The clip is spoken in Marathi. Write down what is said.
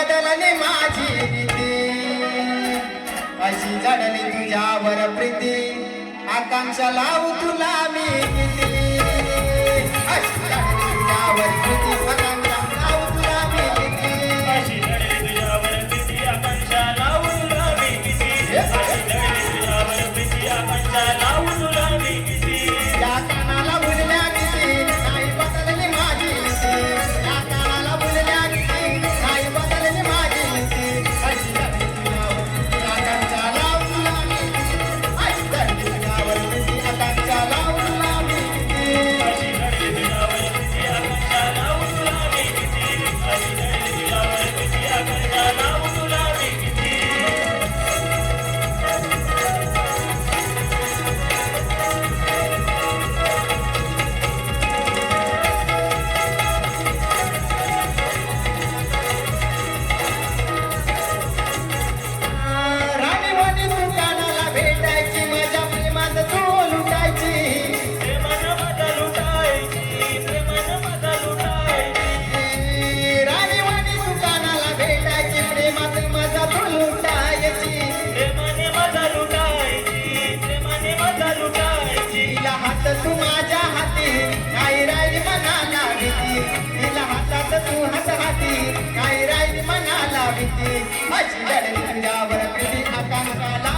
बदलली माझी रीती अशी जडली तुझ्यावर प्रीती आकांक्षा लावू तुला मी किती अशी जडली तुझ्यावर प्रीती आकांक्षा लावू तुला मी किती अशी जडली तुझ्यावर प्रीती आकांक्षा लावू तुला मी किती अशी जडली तुझ्यावर प्रीती आकांक्षा लावू तुला मी किती या कानाला भुलल्या किती नाही बदलली माझी रीती या कानाला भुलल्या किती नाही बदलली माझी रीती अशी जडली तुझ्यावर प्रीती आकांक्षा लावू तुला मी किती अशी जडली तुझ्यावर प्रीती आकांक्षा लावू तुला मी किती अशी जडली तुझ्यावर प्रीती आकांक्षा लावू तुला मी किती अशी जडली तुझ्यावर प्रीती आकांक्षा लावू तुला मी किती राणीवाणी दुकानाला भेटायची माझ्या प्रेमात तू लुटायची प्रेमानं माझा लुटायची प्रेमानं माझा लुटायची राणीवाणी दुकानाला भेटायची प्रेमात माझा तू लुटायची प्रेमाने माझा लुटायची प्रेमाने माझा लुटायची तिला हात तू माझ्या हाती काही राहिली मनाला भीती तिला हातात तू हात हाती काही राहिली मनाला भीती अशी लढली तुझ्यावर प्रीती आकांक्षाला